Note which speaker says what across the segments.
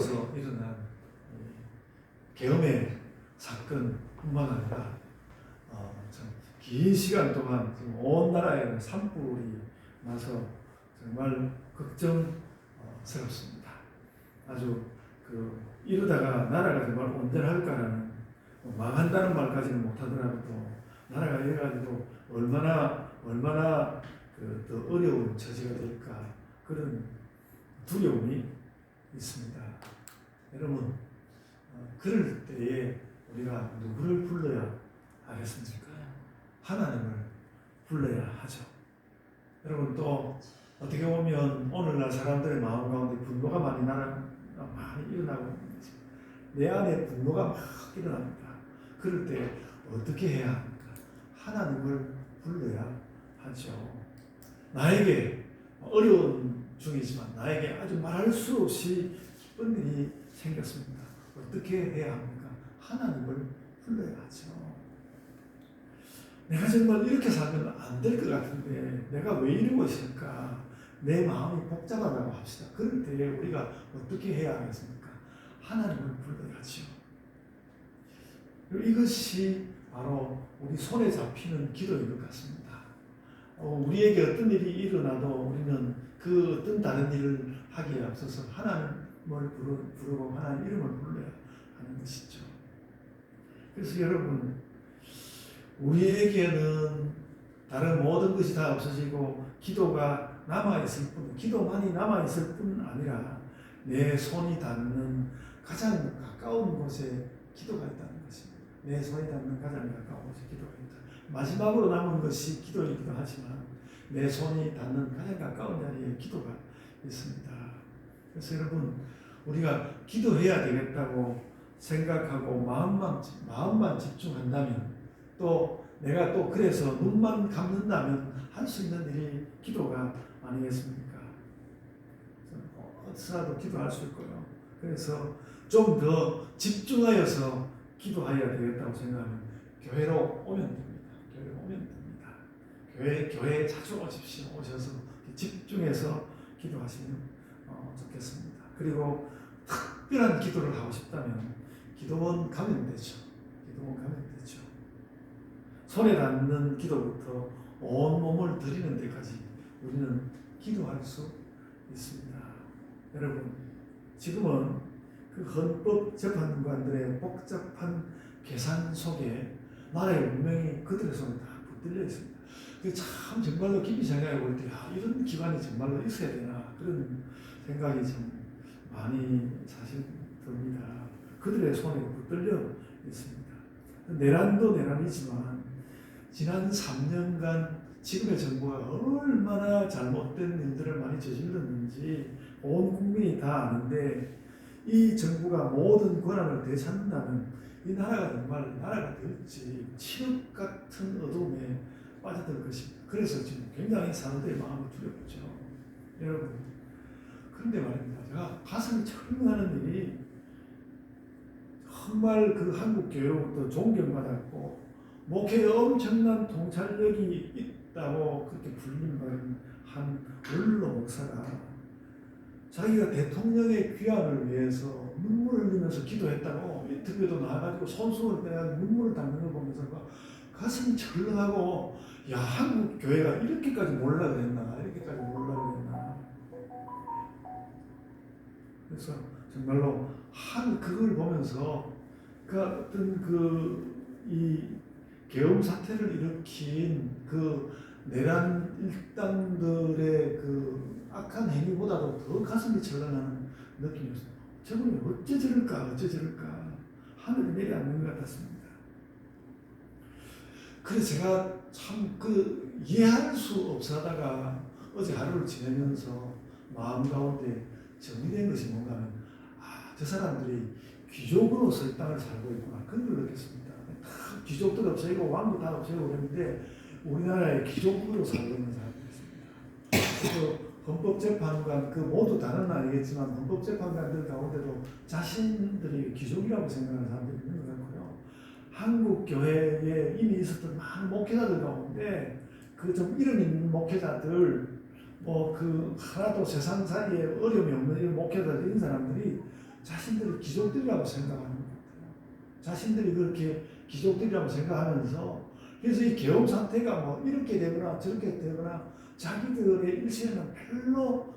Speaker 1: 때로서 일어난 계엄의 사건뿐만 아니라 참 긴 시간 동안 지금 온 나라에 산불이 나서 정말 걱정스럽습니다. 아주 이러다가 나라가 정말 온전할까라는 망한다는 말까지는 못하더라도 나라가 이래가지고 얼마나 더 어려운 처지가 될까 그런 두려움이 있습니다. 여러분 그럴 때에 우리가 누구를 불러야 하겠습니까? 하나님을 불러야 하죠. 여러분 또 어떻게 보면 오늘날 사람들의 마음 가운데 분노가 많이 일어나고 있는 거죠. 내 안에 분노가 막 일어납니다. 그럴 때 어떻게 해야 합니까? 하나님을 불러야 하죠. 나에게 어려운 중이지만 나에게 아주 말할 수 없이 기쁜 일이 생겼습니다. 어떻게 해야 합니까? 하나님을 불러야 하죠. 내가 정말 이렇게 살면 안 될 것 같은데 내가 왜 이러고 있을까? 내 마음이 복잡하다고 합시다. 그럴 때 우리가 어떻게 해야 하겠습니까? 하나님을 불러야지요. 이것이 바로 우리 손에 잡히는 기도인 것 같습니다. 우리에게 어떤 일이 일어나도 우리는 그 어떤 다른 일을 하기에 앞서서 하나님을 부르고 하나님 이름을 불러야 하는 것이죠. 그래서 여러분 우리에게는 다른 모든 것이 다 없어지고 기도가 남아있을 뿐, 기도만이 남아있을 뿐 아니라 내 손이 닿는 가장 가까운 곳에 기도가 있다는 것입니다. 내 손이 닿는 가장 가까운 곳에 기도가 있다. 마지막으로 남은 것이 기도이기도 하지만 내 손이 닿는 가장 가까운 자리에 기도가 있습니다. 그래서 여러분 우리가 기도해야 되겠다고 생각하고 마음만 집중한다면 또 내가 또 그래서 눈만 감는다면 할 수 있는 일이 기도가 아니겠습니까? 어디서라도 기도할 수 있고요. 그래서 좀 더 집중하여서 기도해야 되겠다고 생각하면 교회로 오면 됩니다. 교회로 오면 됩니다. 교회에 자주 오십시오. 오셔서 집중해서 기도하시면 좋겠습니다. 그리고 특별한 기도를 하고 싶다면 기도원 가면 되죠. 기도원 가면 되죠. 손에 닿는 기도부터 온몸을 드리는 데까지 우리는 기도할 수 있습니다. 여러분, 지금은 그 헌법재판관들의 복잡한 계산 속에 나라의 운명이 그들의 손에 다 붙들려 있습니다. 참 정말로 깊이 생각해 볼 때 이런 기관이 정말로 있어야 되나 그런 생각이 참 많이 사실 듭니다. 그들의 손에 붙들려 있습니다. 내란도 내란이지만 지난 3년간 지금의 정부가 얼마나 잘못된 일들을 많이 저질렀는지 온 국민이 다 아는데 이 정부가 모든 권한을 되찾는다면 이 나라가 정말 나라가 될지 칠흑 같은 어둠에 빠져들 것입니다. 그래서 지금 굉장히 사람들의 마음이 두렵죠. 여러분, 그런데 말입니다. 제가 가슴이 철렁하는 일이 정말 그 한국 교회로부터 존경받았고 목회에 엄청난 통찰력이 있다고 그렇게 불림받은 한 원로 목사가 자기가 대통령의 귀환을 위해서 눈물을 흘리면서 기도했다고 인터뷰도 나와가지고 손수건을 빼가지고 눈물을 닦는 걸 보면서 가슴이 철렁하고 야 한국 교회가 이렇게까지 몰라 그랬나 이렇게까지 몰라 그랬나 그래서 정말로 그걸 보면서 그 어떤 이 계엄 사태를 일으킨 그 내란 일당들의 그 악한 행위보다도 더 가슴이 철렁하는 느낌이었어요. 저분이 어째 저럴까 하늘이 내려앉는 것 같았습니다. 그래서 제가 참 이해할 수 없어 하다가 어제 하루를 지내면서 마음 가운데 정리된 것이 뭔가 하면 저 사람들이 귀족으로서 이 땅을 살고 있구나 그런 걸 느꼈습니다. 다 귀족들 없애고 왕도 다 없애고 그랬는데 우리나라에 귀족으로 살고 있는 사람들이 있습니다. 그래서 헌법재판관 모두 다는 아니겠지만 헌법재판관들 가운데도 자신들이 귀족이라고 생각하는 사람들이 있는 것 같고요. 한국 교회에 이미 있었던 많은 목회자들 가운데 좀 이름 있는 목회자들 하나도 세상살이에 어려움이 없는 이런 목회자들 이런 사람들이 자신들이 귀족들이라고 생각하는 것 같아요. 자신들이 그렇게 귀족들이라고 생각하면서 그래서 이 계엄 사태가 뭐 이렇게 되거나 저렇게 되거나 자기들의 일생에는 별로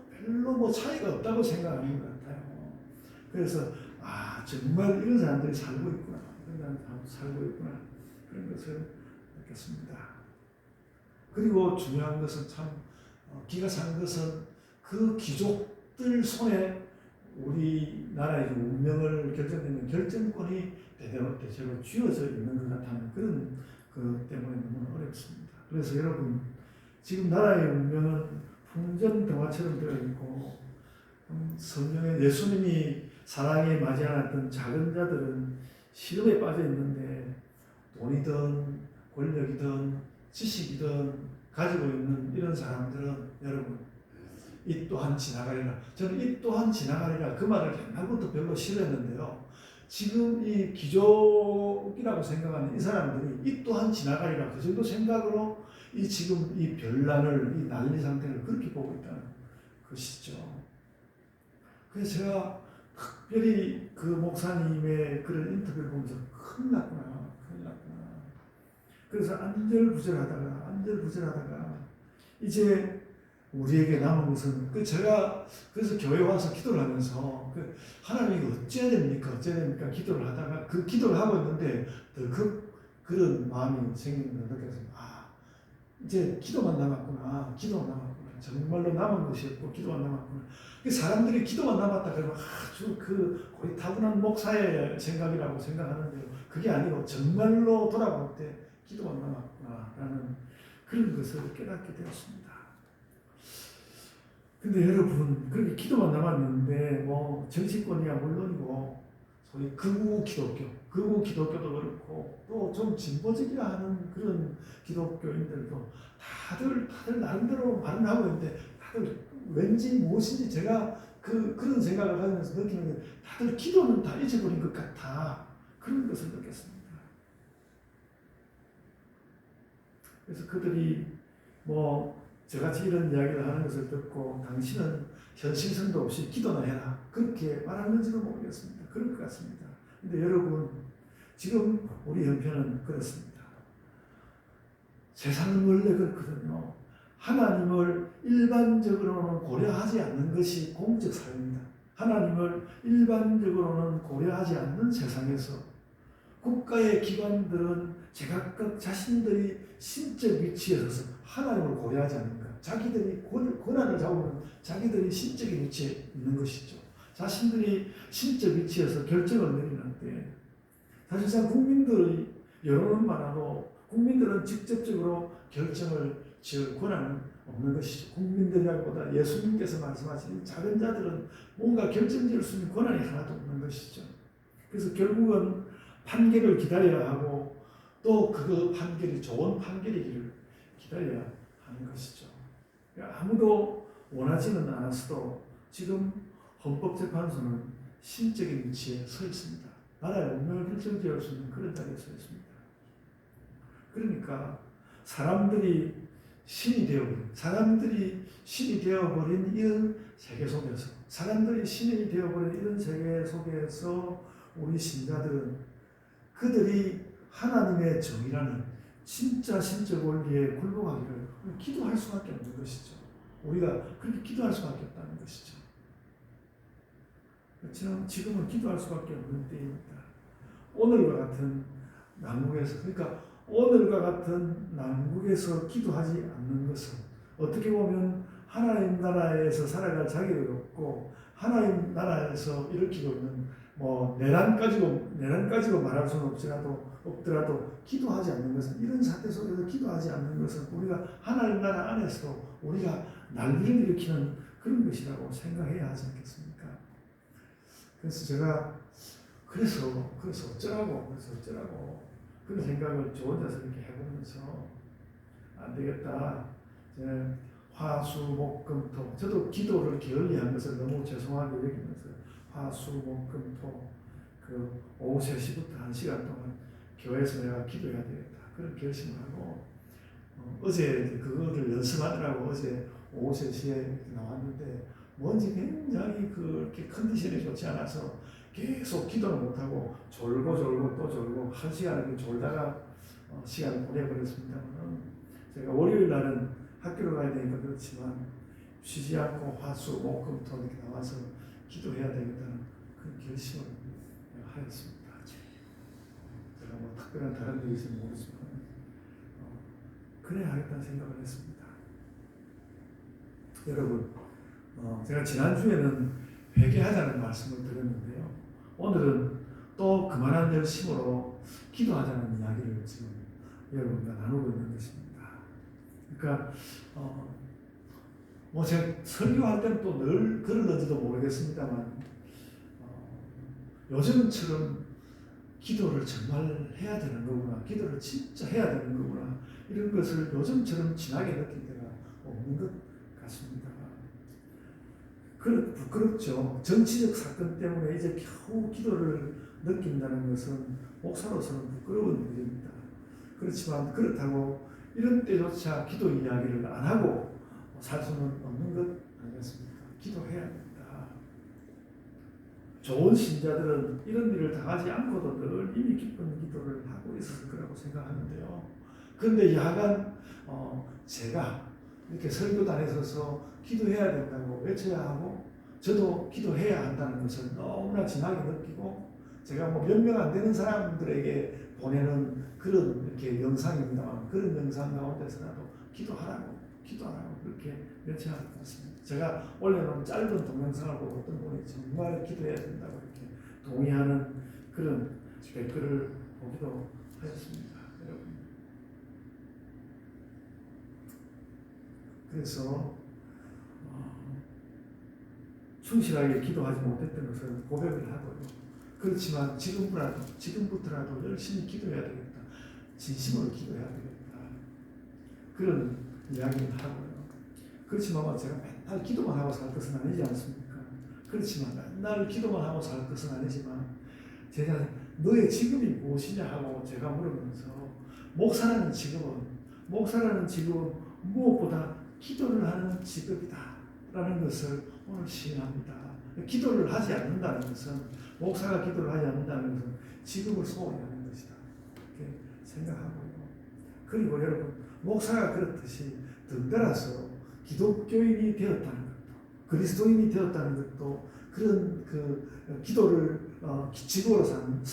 Speaker 1: 뭐 차이가 없다고 생각하는 것 같아요. 그래서 정말 이런 사람들이 살고 있구나, 이런 사람들이 살고 있구나, 그런 것을 느꼈습니다. 그리고 중요한 것은 참 기가 찬 것은 그 귀족들 손에 우리나라의 운명을 결정되는 결정권이 대체로 쥐어져 있는 것 같다는 그런 것 때문에 너무 어렵습니다. 그래서 여러분, 지금 나라의 운명은 풍전등화처럼 되어 있고, 성경에 예수님이 사랑에 맞지 않았던 작은 자들은 시름에 빠져 있는데, 돈이든 권력이든 지식이든 가지고 있는 이런 사람들은 여러분, 이 또한 지나가리라. 저는 이 또한 지나가리라 그 말을 옛날부터 별로 싫어했는데요. 지금 이 귀족이라고 생각하는 이 사람들이 이 또한 지나가리라 그 정도 생각으로 이 지금 이 변란을, 이 난리 상태를 그렇게 보고 있다는 것이죠. 그래서 제가 특별히 그 목사님의 그런 인터뷰를 보면서 큰일 났구나. 그래서 안절부절하다가 이제 우리에게 남은 것은 제가 그래서 교회 와서 기도를 하면서 하나님이 어찌해야 됩니까 기도를 하다가 그 기도를 하고 있는데 그런 마음이 생기는 걸 느꼈어요. 이제 기도만 남았구나. 정말로 남은 것이 없고 기도만 남았구나. 사람들이 기도만 남았다 그러면 아주 거의 타고난 목사의 생각이라고 생각하는데요. 그게 아니고 정말로 돌아볼 때 기도만 남았구나라는 그런 것을 깨닫게 되었습니다. 근데 여러분, 그렇게 기도만 남았는데 뭐 정치권이야 물론이고 소위 극우 기독교도 그렇고 또 좀 진보적이라 하는 그런 기독교인들도 다들 나름대로 말을 하고 있는데 다들 왠지 무엇인지 제가 그런 생각을 하면서 느끼는 게 다들 기도는 다 잊어버린 것 같아. 그런 것을 느꼈습니다. 그래서 그들이 뭐 저같이 이런 이야기를 하는 것을 듣고 당신은 현실성도 없이 기도나 해라 그렇게 말하는지도 모르겠습니다. 그럴 것 같습니다. 근데 여러분, 지금 우리 형편은 그렇습니다. 세상은 원래 그렇거든요. 하나님을 일반적으로는 고려하지 않는 것이 공적 사회입니다. 하나님을 일반적으로는 고려하지 않는 세상에서 국가의 기관들은 제각각 자신들이 신적 위치에 서서 하나님을 고려하지 않는가. 자기들이 권한을 잡으면 자기들이 신적인 위치에 있는 것이죠. 자신들이 신적 위치에서 결정을 내리는데 사실상 국민들의 여론은 많아도 국민들은 직접적으로 결정을 지을 권한은 없는 것이죠. 국민들이라기보다 예수님께서 말씀하신 작은 자들은 뭔가 결정 지을 수 있는 권한이 하나도 없는 것이죠. 그래서 결국은 판결을 기다려야 하고 또 그 판결이 좋은 판결이기를 기다려야 하는 것이죠. 아무도 원하지는 않았어도 지금 헌법재판소는 신적인 위치에 서 있습니다. 나라의 운명을 결정지을 수 있는 그런 자리에 서 있습니다. 그러니까 사람들이 신이 되어버린 이런 세계 속에서 우리 신자들은 그들이 하나님의 정의라는 진짜 신적 원리에 굴복하기를 기도할 수밖에 없는 것이죠. 우리가 그렇게 기도할 수밖에 없다는 것이죠. 지금은 기도할 수밖에 없는 때입니다. 오늘과 같은 난국에서 기도하지 않는 것은 어떻게 보면 하나님 나라에서 살아갈 자격이 없고 하나님 나라에서 일으키고 있는 내란 가지고 말할 수는 없더라도 기도하지 않는 것은, 이런 사태 속에서 기도하지 않는 것은 우리가 하나님 나라 안에서 우리가 난리를 일으키는 그런 것이라고 생각해야 하지 않겠습니까? 그래서 제가 그래서 어쩌라고 그런 생각을 저 혼자서 이렇게 해보면서 안 되겠다. 화수목금토, 저도 기도를 게을리한 것을 너무 죄송하게 여기면서 화수목금토 오후 3시부터 1시간 동안 교회에서 내가 기도해야 되겠다. 그런 결심을 하고 어제 그거를 연습하느라고 어제 오후 3시에 나왔는데 뭔지 굉장히 그렇게 컨디션이 좋지 않아서 계속 기도를 못하고 졸고 또 졸고 한 시간을 졸다가 시간을 보내버렸습니다만, 제가 월요일 날은 학교를 가야 되니까 그렇지만 쉬지 않고 화수 목금토 이렇게 나와서 기도해야 되겠다는 그 결심을 하였습니다. 제가 뭐 특별한 다른 일이 있으면 모르지만 그래야 하겠다는 생각을 했습니다. 여러분, 제가 지난주에는 회개하자는 말씀을 드렸는데요. 오늘은 또 그만한 열심으로 기도하자는 이야기를 지금 여러분과 나누고 있는 것입니다. 그러니까 뭐 제가 설교할 때는 또 늘 그러는지도 모르겠습니다만, 요즘처럼 기도를 정말 해야 되는 거구나, 기도를 진짜 해야 되는 거구나, 이런 것을 요즘처럼 진하게 느낄 때가 없는 것 같습니다. 부끄럽죠. 정치적 사건 때문에 이제 겨우 기도를 느낀다는 것은 목사로서는 부끄러운 일입니다. 그렇지만 그렇다고 이런 때조차 기도 이야기를 안 하고 살 수는 없는 것 아니겠습니까? 기도해야 됩니다. 좋은 신자들은 이런 일을 당하지 않고도 늘 이미 기쁜 기도를 하고 있을 거라고 생각하는데요. 그런데 야간 제가 이렇게 설교단에 서서 기도해야 된다고 외쳐야 하고, 저도 기도해야 한다는 것을 너무나 진하게 느끼고, 제가 뭐 몇 명 안 되는 사람들에게 보내는 그런 이렇게 영상입니다만, 그런 영상 가운데서라도 기도하라고 그렇게 외쳐야 할 것 같습니다. 제가 올려놓은 짧은 동영상을 보고 어떤 분이 정말 기도해야 된다고 이렇게 동의하는 그런 댓글을 보기도 하였습니다. 여러분, 그래서 충실하게 기도하지 못했던 것을 고백을 하고요. 그렇지만 지금부터라도 열심히 기도해야 되겠다, 진심으로 기도해야 되겠다, 그런 이야기를 하고요. 그렇지만 제가 맨날 기도만 하고 살 것은 아니지 않습니까? 그렇지만 맨날 기도만 하고 살 것은 아니지만, 제가 너의 직업이 무엇이냐 하고 제가 물으면서, 목사라는 직업은 무엇보다 기도를 하는 직업이다 라는 것을 오늘 시인합니다. 기도를 하지 않는다는 것은, 목사가 기도를 하지 않는다는 것은 직업을 소홀히 하는 것이다, 이렇게 생각하고요. 그리고 여러분, 목사가 그렇듯이 덩달아서 기독교인이 되었다는 것도, 그리스도인이 되었다는 것도, 그런 그 기도를 직업으로 삼는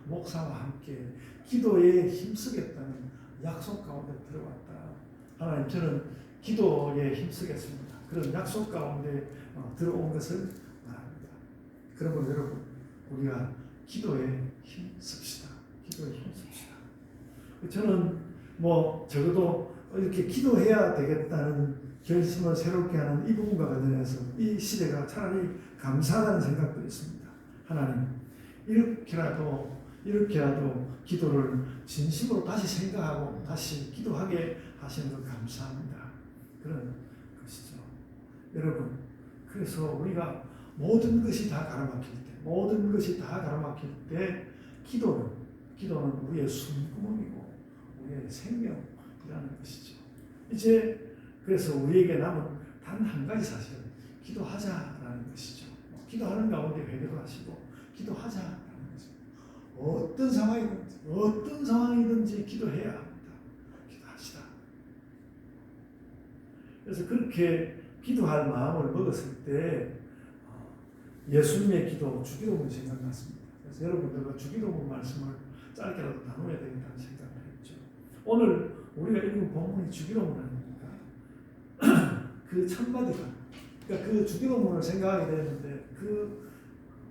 Speaker 1: 목사와 함께 기도에 힘쓰겠다는 약속 가운데 들어왔다. 하나님, 저는 기도에 힘쓰겠습니다. 그런 약속 가운데 들어온 것을 말합니다. 그러면 여러분, 우리가 기도에 힘씁시다. 기도에 힘씁시다. 저는 뭐 적어도 이렇게 기도해야 되겠다는 결심을 새롭게 하는 이 부분과 관련해서 이 시대가 차라리 감사하다는 생각도 있습니다. 하나님, 이렇게라도 기도를 진심으로 다시 생각하고 다시 기도하게 하시는 것 감사합니다. 그런 것이죠. 여러분, 그래서 우리가 모든 것이 다 가로막힐 때 기도는 우리의 숨구멍이고 우리의 생명이라는 것이죠. 이제 그래서 우리에게 남은 단 한 가지 사실은 기도하자라는 것이죠. 기도하는 가운데 회개도 하시고 기도하자라는 거죠. 어떤 상황이든지 기도해야 합니다. 기도하시다. 그래서 그렇게 기도할 마음을 먹었을 때 예수님의 기도, 주기도문이 생각났습니다. 그래서 여러분들과 주기도문 말씀을 짧게라도 나눠야 되겠다는 생각을 했죠. 오늘 우리가 읽은 본문이 주기도문 아닙니까? 그 첫마디가, 그러니까 그 주기도문을 생각하게 되는데, 그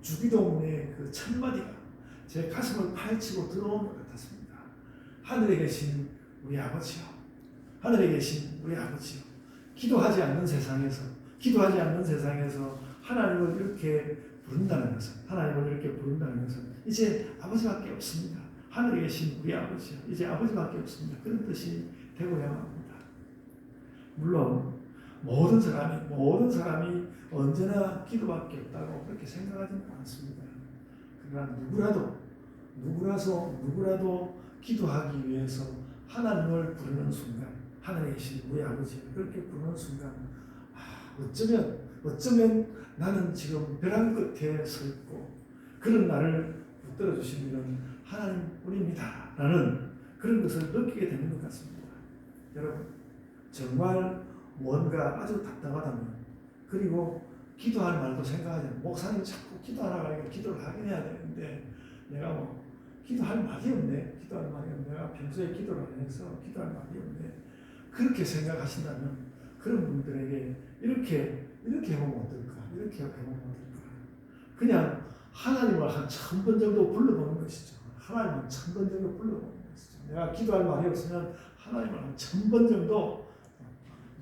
Speaker 1: 주기도문의 그 첫마디가 제 가슴을 파헤치고 들어온 것 같았습니다. 하늘에 계신 우리 아버지요, 기도하지 않는 세상에서 하나님을 이렇게 부른다는 것은 이제 아버지밖에 없습니다. 하늘에 계신 우리 아버지요, 이제 아버지밖에 없습니다. 그런 뜻이 되고야 합니다. 물론 모든 사람이 언제나 기도밖에 없다고 그렇게 생각하지는 않습니다. 그러나 누구라도 기도하기 위해서 하나님을 부르는 순간, 하늘에 계신 우리 아버지 그렇게 부르는 순간, 어쩌면 나는 지금 벼랑 끝에 서 있고 그런 나를 붙들어 주신 분은 하나님뿐입니다 라는 그런 것을 느끼게 되는 것 같습니다. 여러분, 정말 뭔가 아주 답답하다면, 그리고 기도할 말도 생각하지 않아요. 목사님 자꾸 기도하라고 하니까 기도를 하긴 해야 되는데 내가 뭐 기도할 말이 없네. 기도할 말이 없네. 내가 평소에 기도를 안 해서 기도할 말이 없네. 그렇게 생각하신다면 그런 분들에게 이렇게 해보면 어떨까? 이렇게 해보면 어떨까? 그냥 하나님을 한 1000번 정도 불러보는 것이죠. 하나님을 1000번 정도 불러보는 것이죠. 내가 기도할 말이 없으면 하나님을 한 1000번 정도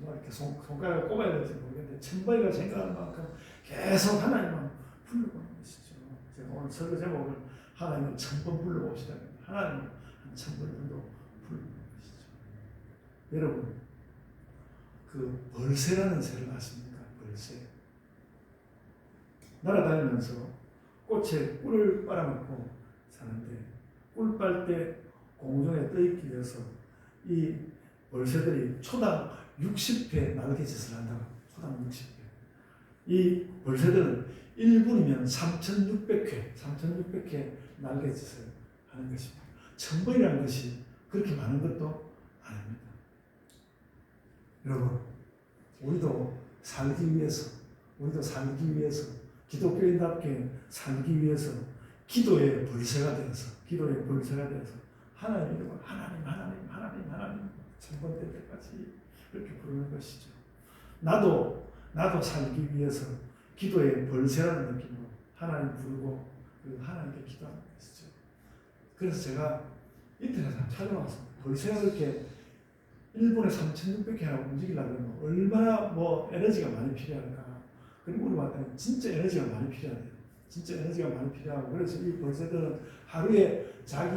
Speaker 1: 이렇게 손가락을 꼽아야 될지 모르겠는데 1000번이라 생각할 만큼 계속 하나님을 불러보는 것이죠. 제가 오늘 설교 제목을 하나님을 1000번 불러봅시다. 하나님을 한 1000번 정도 불러보는 것이죠. 여러분, 그 벌새라는 새를 아십니까? 벌새. 날아다니면서 꽃에 꿀을 빨아먹고 사는데, 꿀 빨 때 공중에 떠있기 위해서 이 벌새들이 초당 60회 날개짓을 한다고. 초당 60회. 이 벌새들은 1분이면 3,600회 날개짓을 하는 것입니다. 1000번이라는 것이 그렇게 많은 것도 아닙니다. 여러분, 우리도 살기 위해서, 기독교인답게 살기 위해서 기도의 벌새가 되어서 하나님 이름을 하나님 1000번 될 때까지 그렇게 부르는 것이죠. 나도 살기 위해서 기도의 벌새라는 느낌으로 하나님 부르고 그리고 하나님께 기도하는 것이죠. 그래서 제가 인터넷에 찾아봤습니다. 벌새가 그렇게 1분에 3,600회나 움직이려면 얼마나 에너지가 많이 필요할까. 그리고 우리 봤더니 진짜 에너지가 많이 필요하대요. 필요하고, 그래서 이 벌새들은 하루에 자기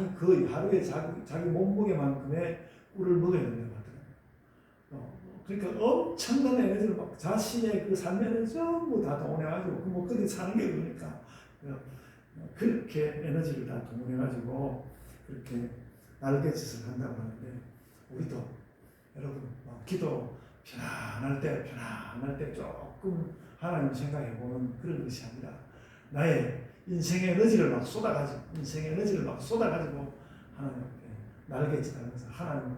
Speaker 1: 몸무게만큼의 꿀을 먹어야 된다고 하더라고요. 그러니까 엄청난 에너지를 막 자신의 그 삶의 에너지 전부 다 동원해가지고, 그게 사는 게 그러니까. 그렇게 에너지를 다 동원해가지고, 그렇게 날개짓을 한다고 하는데, 우리도, 여러분, 기도 편안할 때 조금 하나님 생각해보는 그런 것이 아니라, 나의 인생의 에너지를 막 쏟아가지고 하나님 앞에 날개짓하면서 하나님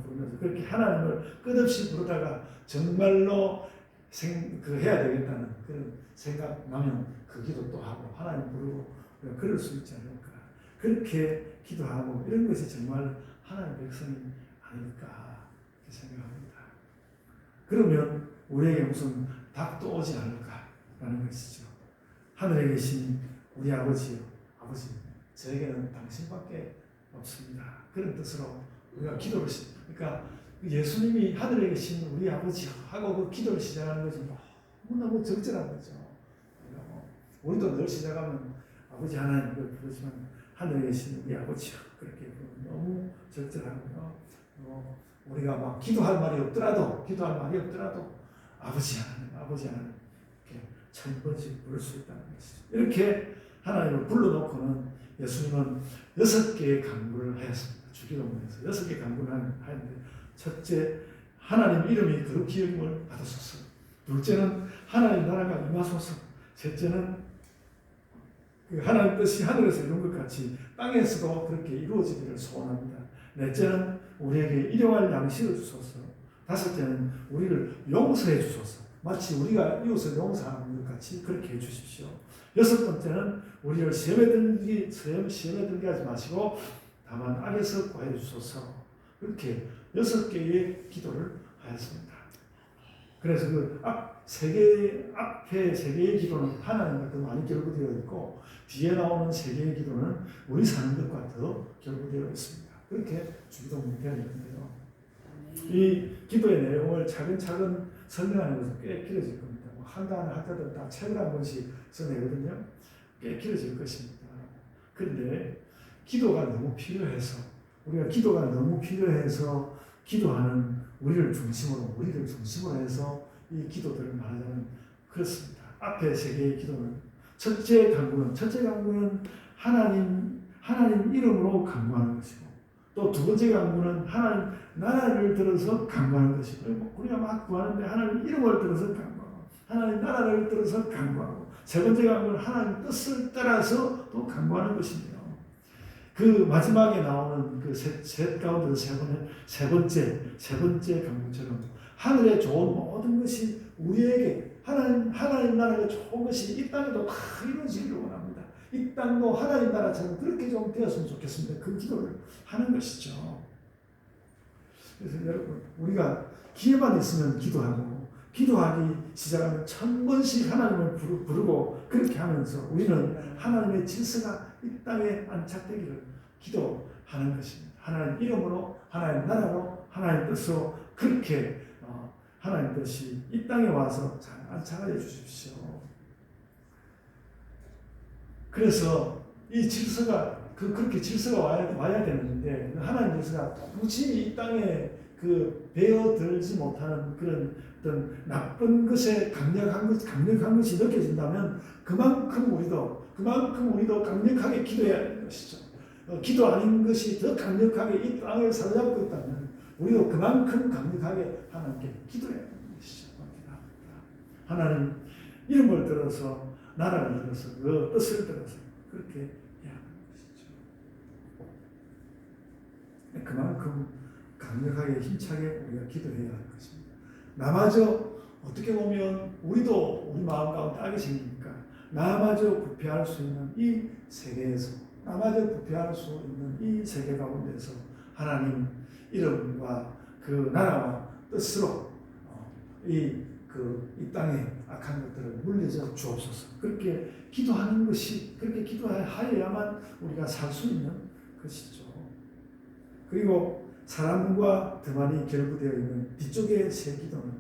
Speaker 1: 부르면서 그렇게 하나님을 끝없이 부르다가 정말로 해야 되겠다는 그런 생각 나면 그 기도 또 하고 하나님 부르고 그럴 수 있지 않을까. 그렇게 기도하고 이런 것이 정말 하나님 백성이 아닐까 생각합니다. 그러면 우리에게 무슨 닭도 오지 않을까라는 것이죠. 하늘에 계신 우리 아버지요, 아버지, 저에게는 당신밖에 없습니다. 그런 뜻으로 우리가 기도를 그러니까 예수님이 하늘에 계신 우리 아버지 하고 그 기도를 시작하는 것이 너무너무 적절한 거죠. 우리도 늘 시작하면 아버지 하나님을 부르지만 하늘에 계신 우리 아버지요, 그렇게 너무 적절하고요. 우리가 막 기도할 말이 없더라도 아버지 하나님 이렇게 1000번씩 부를 수 있다는 것이죠. 이렇게 하나님을 불러놓고는 예수님은 6개의 간구를 하였습니다. 주기도문에서 6개의 간구를 하였는데, 첫째, 하나님 이름이 거룩히 여김을 받으소서. 둘째는 하나님 나라가 임하소서. 셋째는 그 하나님 뜻이 하늘에서 이룬 것 같이 땅에서도 그렇게 이루어지기를 소원합니다. 넷째는 우리에게 일용할 양식을 주소서. 다섯째는 우리를 용서해 주소서. 마치 우리가 이웃을 용서하는 것 같이 그렇게 해 주십시오. 여섯 번째는 우리를 시험에 들게 하지 마시고 다만 악에서 구해 주소서. 그렇게 6개의 기도를 하였습니다. 그래서 그 앞에 3개의 기도는 하나님과 더 많이 결부되어 있고, 뒤에 나오는 3개의 기도는 우리 사는 것과 더 결부되어 있습니다. 그렇게 주기도문이 되어 있는데요. 이 기도의 내용을 차근차근 설명하는 것은 꽤 길어질 겁니다. 한가한 학자들 다 책을 한 권씩 써내거든요. 꽤 길어질 것입니다. 그런데 기도가 너무 필요해서, 우리가 기도가 너무 필요해서 기도하는 우리를 중심으로 해서 이 기도들을 말하자면 그렇습니다. 앞에 3개의 기도는 첫째 간구는 하나님 이름으로 간구하는 것이고, 또 두 번째 간구는 하나님 나라를 들어서 간구하는 것이고, 우리가 막 구하는데 하나님 이름을 들어서 간구하고, 하나님 나라를 들어서 간구하고, 세 번째 강구는 하나님 뜻을 따라서 또 강구하는 것이며, 그 마지막에 나오는 그 셋 가운데서 세 번째 강구처럼 하늘에 좋은 모든 것이 우리에게 하나님 나라가 좋은 것이 이 땅에도 다 이루어지기를 원합니다. 이 땅도 하나님 나라처럼 그렇게 좀 되었으면 좋겠습니다. 그 기도를 하는 것이죠. 그래서 여러분, 우리가 기회만 있으면 기도하기 시작하면 1000번씩 하나님을 부르고 그렇게 하면서 우리는 하나님의 질서가 이 땅에 안착되기를 기도하는 것입니다. 하나님 이름으로, 하나님 나라로, 하나님 뜻으로 그렇게 하나님 뜻이 이 땅에 와서 잘 안착하여 주십시오. 그래서 이 질서가 그렇게 질서가 와야 되는데, 하나님 질서가 도무지 이 땅에 배어들지 못하는 그런 어떤 나쁜 것에 강력한 것이 느껴진다면 그만큼 우리도 강력하게 기도해야 하는 것이죠. 기도 아닌 것이 더 강력하게 이 땅을 사로잡고 있다면 우리도 그만큼 강력하게 하나님께 기도해야 하는 것이죠. 하나님 이름을 들어서, 나라를 들어서, 그 뜻을 들어서 그렇게 해야 하는 것이죠. 그만큼 강력하게 힘차게 우리가 기도해야 하는 것입니다. 나마저 어떻게 보면 우리도 우리 마음 가운데 악이 생기니까 나마저 부패할 수 있는 이 세계에서, 나마저 부패할 수 있는 이 세계 가운데서 하나님 이름과 그 나라와 뜻으로 이 땅의 악한 것들을 물리쳐 주옵소서. 그렇게 기도하는 것이, 그렇게 기도하여야만 우리가 살 수 있는 것이죠. 그리고 사람과 드만이 결부되어 있는 뒤쪽의 세 기도는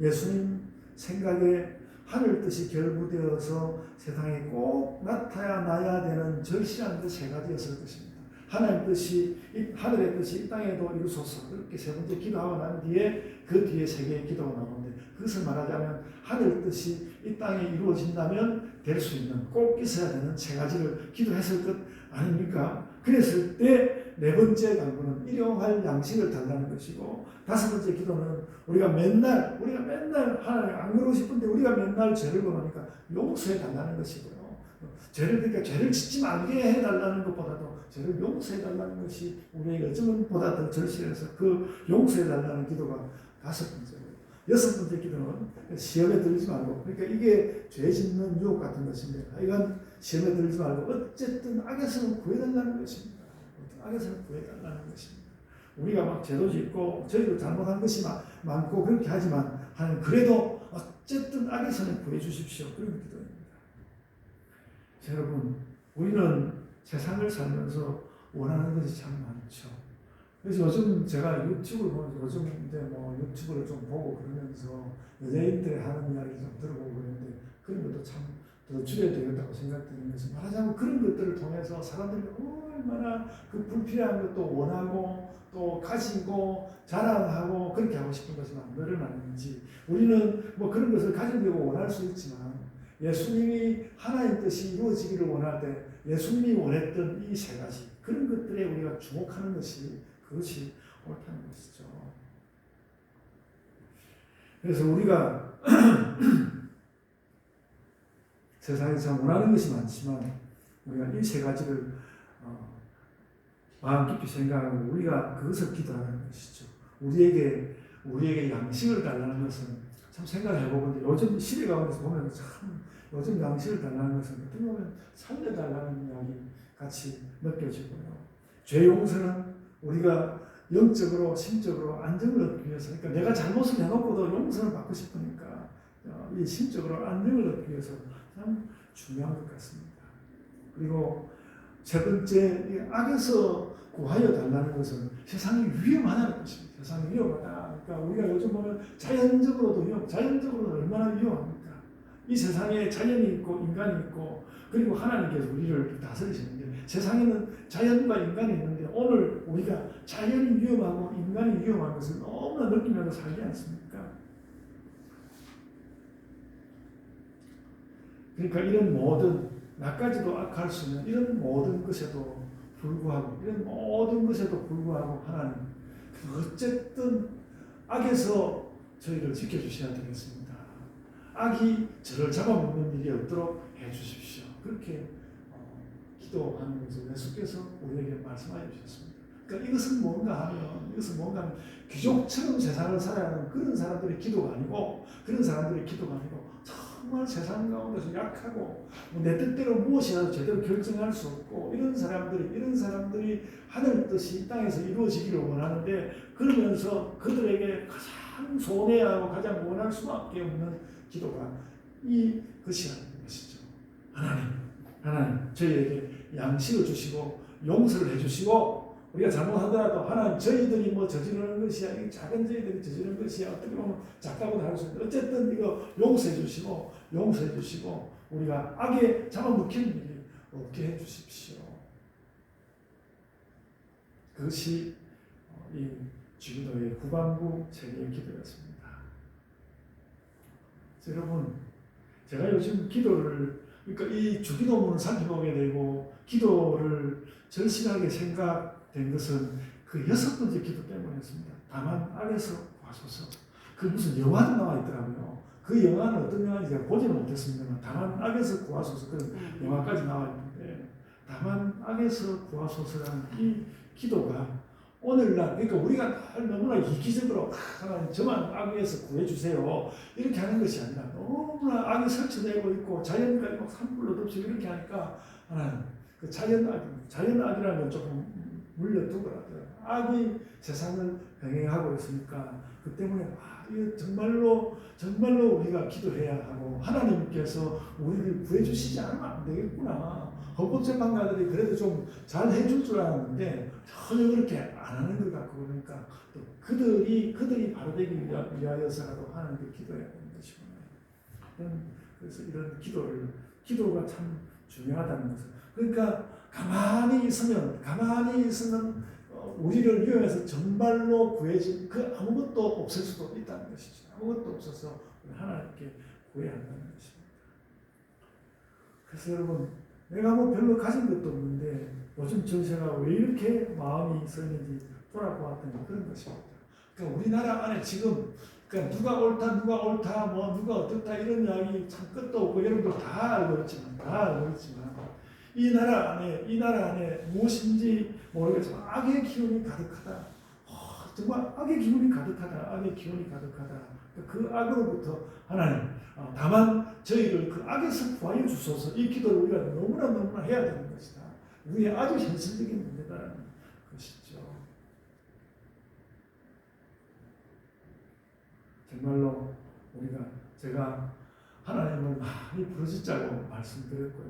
Speaker 1: 예수님 생각에 하늘 뜻이 결부되어서 세상에 꼭 나타나야 되는 절실한 그 세 가지였을 것입니다. 하늘의 뜻이 이 땅에도 이루소서. 그렇게 세 번째 기도하고 난 뒤에 그 뒤에 세 개의 기도가 나오는데, 그것을 말하자면 하늘 뜻이 이 땅에 이루어진다면 될 수 있는, 꼭 있어야 되는 세 가지를 기도했을 것 아닙니까? 그랬을 때 네 번째 강구는 일용할 양식을 달라는 것이고, 다섯 번째 기도는 우리가 맨날 하나님 안 그러고 싶은데 우리가 맨날 죄를 범하니까 용서해 달라는 것이고요. 그러니까 죄를 짓지 말게 해달라는 것보다도 죄를 용서해 달라는 것이 우리에게 어쩌면 보다 더 절실해서 그 용서해 달라는 기도가 다섯 번째고요. 여섯 번째 기도는 시험에 들지 말고, 그러니까 이게 죄 짓는 유혹 같은 것인데, 이건 시험에 들지 말고 어쨌든 악에서는 구해달라는 것입니다. 악에서는 구해달라는 것입니다. 우리가 막 죄도 짓고 저희도 잘못한 것이 많고 그렇게 하지만 하나님 그래도 어쨌든 악에서는 구해 주십시오. 그런 기도입니다. 여러분, 우리는 세상을 살면서 원하는 것이 참 많죠. 그래서 요즘 제가 유튜브를 보면서 유튜브를 좀 보고 그러면서 연예인들이 하는 이야기 좀 들어보고 그러는데, 그런 것도 참 더 줄여야 되겠다고 생각드리면서, 말하자면 그런 것들을 통해서 사람들이 얼마나 그 불필요한 것도 원하고 또 가지고 자랑하고 그렇게 하고 싶은 것이 늘어나는지, 우리는 뭐 그런 것을 가지려고 원할 수 있지만 예수님이 하나님 뜻이 이루어지기를 원할 때 예수님이 원했던 이 세 가지, 그런 것들에 우리가 주목하는 것이, 그것이 옳다는 것이죠. 그래서 우리가 세상에 참 원하는 것이 많지만 우리가 이 세 가지를 마음 깊이 생각하고 우리가 그것을 기도하는 것이죠. 우리에게 양식을 달라는 것은 참 생각해 보건데, 요즘 시대 가운데서 보면 참 요즘 양식을 달라는 것은 어떻게 보면 살려달라는 이야기 같이 느껴지고요. 죄 용서는 우리가 영적으로 심적으로 안정을 얻기 위해서, 그러니까 내가 잘못을 해놓고도 용서를 받고 싶으니까 이 심적으로 안정을 얻기 위해서 참 중요한 것 같습니다. 그리고 세 번째, 악에서 구하여 달라는 것은 세상이 위험하다는 것입니다. 세상이 위험하다. 그러니까 우리가 요즘 보면 자연적으로도 얼마나 위험합니까? 이 세상에 자연이 있고 인간이 있고, 그리고 하나님께서 우리를 다스리시는데, 세상에는 자연과 인간이 있는데 오늘 우리가 자연이 위험하고 인간이 위험한 것을 너무나 느끼면서 살지 않습니까? 그러니까 이런 모든, 나까지도 악할 수 있는 이런 모든 것에도 불구하고 하나님 어쨌든 악에서 저희를 지켜주셔야 되겠습니다. 악이 저를 잡아먹는 일이 없도록 해주십시오. 그렇게 기도하는 것을 예수께서 우리에게 말씀하여 주셨습니다. 그러니까 이것은 뭔가 하면 귀족처럼 세상을 살아야 하는 그런 사람들의 기도가 아니고 정말 세상 가운데서 약하고 내 뜻대로 무엇이라도 제대로 결정할 수 없고 이런 사람들이 하늘 뜻이 이 땅에서 이루어지기를 원하는데 그러면서 그들에게 가장 소원해야 하고 가장 원할 수밖에 없는 기도가 이것이 아닌 것이죠. 하나님 저희에게 양식을 주시고 용서를 해주시고 우리가 잘못하더라도 하나님 저희들이 저지르는 것이야 작은 저희들이 저지르는 것이야 어떻게 보면 작다고도 할 수 있는데 어쨌든 이거 용서해 주시고 우리가 악에 잡아먹히는 일이 없게 해주십시오. 그것이 이 주기도의 후반부 세계의 기도였습니다. 여러분 제가 요즘 기도를 그러니까 이 주기도문을 살펴보게 되고 기도를 절실하게 생각된 것은 그 6번째 기도 때문이었습니다. 다만 악에서 구하소서. 그 무슨 영화도 나와 있더라고요. 그 영화는 어떤 영화인지 제가 보지는 못했습니다만 다만 악에서 구하소서 그런 영화까지 나와 있는데 다만 악에서 구하소서라는 이 기도가 오늘날 그러니까 우리가 너무나 이기적으로 하나님 저만 악에서 구해주세요 이렇게 하는 것이 아니라 너무나 악이 설치되고 있고 자연까지 막 산불로 덮치고 이렇게 하니까 하나님 그 자연악이라는 건 조금 물려두더라고요. 악이 세상을 병행하고 있으니까 그 때문에 이거 정말로 우리가 기도해야 하고 하나님께서 우리를 구해주시지 않으면 안 되겠구나. 헌법재판관들이 그래도 좀 잘 해줄 줄 알았는데 전혀 그렇게 안 하는 것 같고 그러니까 또 그들이 바로 되기 위하여서라도 하나님께 기도해야 되는 것이구나. 그래서 이런 기도가 참 중요하다는 것을 그러니까 가만히 있으면 우리를 위험해서 정말로 구해진 그 아무것도 없을 수도 있다는 것이죠. 아무것도 없어서 하나님께 구해야 한다는 것입니다. 그래서 여러분 내가 별로 가진 것도 없는데 요즘 전세가 왜 이렇게 마음이 있었는지 돌아보았더니 그런 것입니다. 그러니까 우리나라 안에 지금 그러니까 누가 옳다 누가 어떻다 이런 이야기 참 끝도 없고 여러분들 다 알고 있지만 이 나라 안에 무엇인지 모르겠지만 악의 기운이 가득하다. 정말 악의 기운이 가득하다. 그 악으로부터 하나님 다만 저희를 그 악에서 구하여 주소서. 이 기도를 우리가 너무나 해야 되는 것이다. 우리의 아주 현실적인 문제다라는 것이죠. 정말로 제가 하나님을 많이 부르짖자고 말씀드렸고요.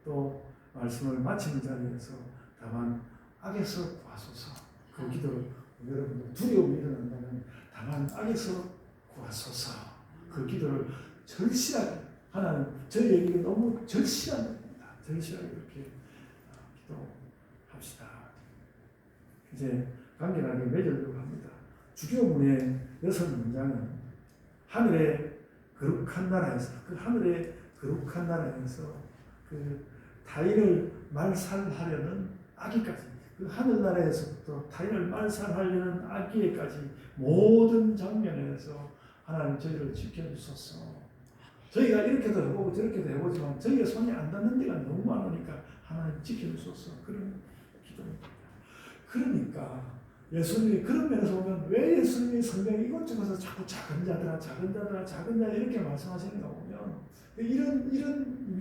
Speaker 1: 또 말씀을 마치는 자리에서 다만 악에서 구하소서. 그 기도를 여러분들 두려움이 일어난다면 다만 악에서 구하소서. 그 기도를 절실하게 하나님 저희에게 너무 절실한 겁니다. 절실하게 그렇게 기도합시다. 이제 간결하게 맺으려고 합니다. 주기도문의 6문장은 하늘의 거룩한 나라에서 그 타인을 말살하려는 악의까지 그 하늘나라에서부터 타인을 말살하려는 악의까지 모든 장면에서 하나님 저희를 지켜주소서. 저희가 이렇게도 해보고 저렇게도 해보지만 저희가 손이 안 닿는 데가 너무 많으니까 하나님 지켜주소서. 그런 기도입니다. 그러니까 예수님이 그런 면에서 보면 왜 예수님이 성경에 이것저것에서 자꾸 작은 자들아 이렇게 말씀하시는가 보면 이런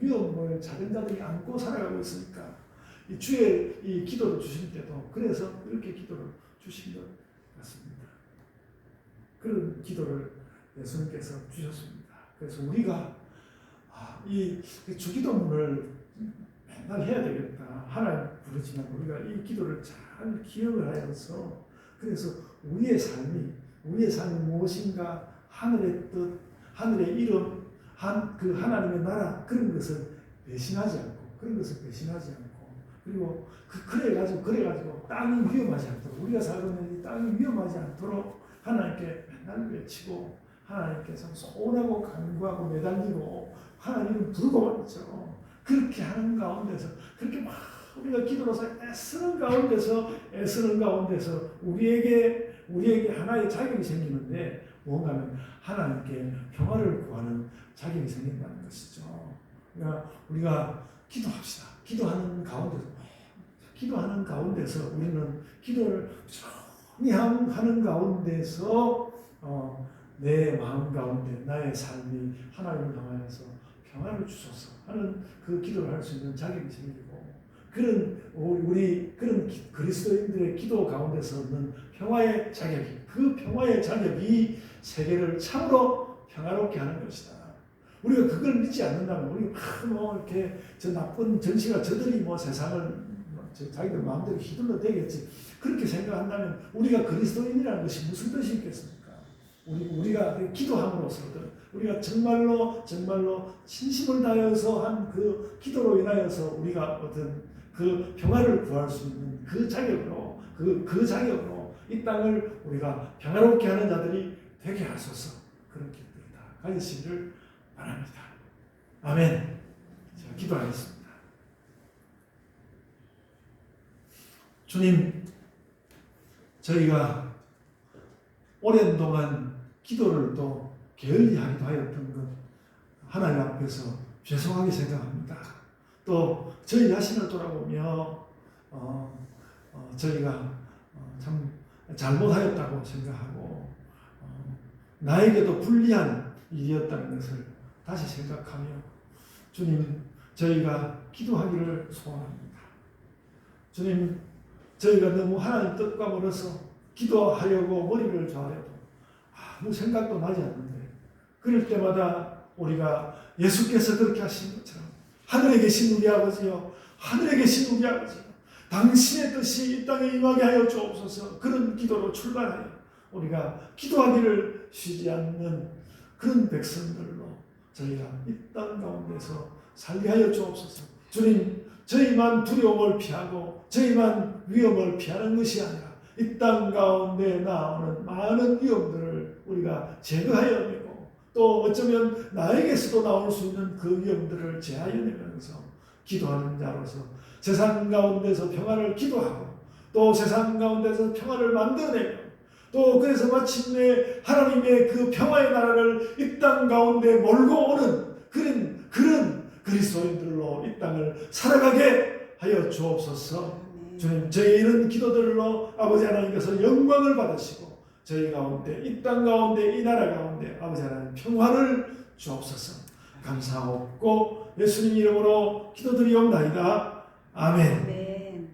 Speaker 1: 위험을 작은 자들이 안고 살아가고 있으니까 이 주의 이 기도를 주실 때도 그래서 이렇게 기도를 주신 것 같습니다. 그런 기도를 예수님께서 주셨습니다. 그래서 우리가 이 주기도문을 맨날 해야 되겠다. 하나님 부르지만 우리가 이 기도를 잘 기억을 하여서 그래서 우리의 삶이 무엇인가 하늘의 뜻, 하늘의 이름, 그 하나님의 나라 그런 것을 배신하지 않고 그리고 그래가지고 땅이 위험하지 않도록 우리가 살고 있는 이 땅이 위험하지 않도록 하나님께 맨날 외치고 하나님께서 소원하고 간구하고 매달리고 하나님을 부르고 말이죠. 그렇게 하는 가운데서 그렇게 막 우리가 기도로서 애쓰는 가운데서 우리에게 하나의 자격이 생기는데 무언가는 하나님께 평화를 구하는 자격이 생긴다는 것이죠. 그러니까 우리가 기도합시다. 기도하는 가운데서 우리는 기도를 조용히 하는 가운데서 내 마음 가운데 나의 삶이 하나님을 향하여서 평화를 주소서 하는 그 기도를 할 수 있는 자격이 생기고, 그런 그리스도인들의 기도 가운데서 얻는 평화의 자격이, 그 평화의 자격이 세계를 참으로 평화롭게 하는 것이다. 우리가 그걸 믿지 않는다면 우리 이렇게 저 나쁜 전시가 저들이 세상을 자기들 마음대로 휘둘러 대겠지, 그렇게 생각한다면 우리가 그리스도인이라는 것이 무슨 뜻이 있겠습니까? 우리가 기도함으로써 우리가 정말로 진심을 다해서 한 그 기도로 인하여서 우리가 어떤 그 평화를 구할 수 있는 그 자격으로 이 땅을 우리가 평화롭게 하는 자들이 되게 하소서. 그런 기도를 다 가지시기를 바랍니다. 아멘. 자, 기도하겠습니다. 주님, 저희가 오랜 동안 기도를 또 게을리하기도 하였던 것 하나님 앞에서 죄송하게 생각합니다. 또 저희 자신을 돌아보며 저희가 참 잘못하였다고 생각하고 나에게도 불리한 일이었다는 것을 다시 생각하며 주님, 저희가 기도하기를 소원합니다. 주님, 저희가 너무 하나님 뜻과 멀어서 기도하려고 머리를 좋아해도 아무 생각도 나지 않는데, 그럴 때마다 우리가 예수께서 그렇게 하신 것처럼 하늘에 계신 우리 아버지요, 하늘에 계신 우리 아버지요, 당신의 뜻이 이 땅에 임하게 하여 주옵소서. 그런 기도로 출발하여 우리가 기도하기를 쉬지 않는 그런 백성들로 저희가 이 땅 가운데서 살게 하여 주옵소서. 주님, 저희만 두려움을 피하고 저희만 위험을 피하는 것이 아니라 이 땅 가운데 나오는 많은 위험들을 우리가 제거하여 내고, 또 어쩌면 나에게서도 나올 수 있는 그 위험들을 제하여 내면서 기도하는 자로서 세상 가운데서 평화를 기도하고, 또 세상 가운데서 평화를 만들어내고, 또 그래서 마침내 하나님의 그 평화의 나라를 이 땅 가운데 몰고 오는 그런 그리스도인들로 이 땅을 살아가게 하여 주옵소서. 주님, 저희 이런 기도들로 아버지 하나님께서 영광을 받으시고 저희 가운데, 이 땅 가운데, 이 나라 가운데 아버지 하나님 평화를 주옵소서. 감사하옵고 예수님 이름으로 기도드리옵나이다. 아멘.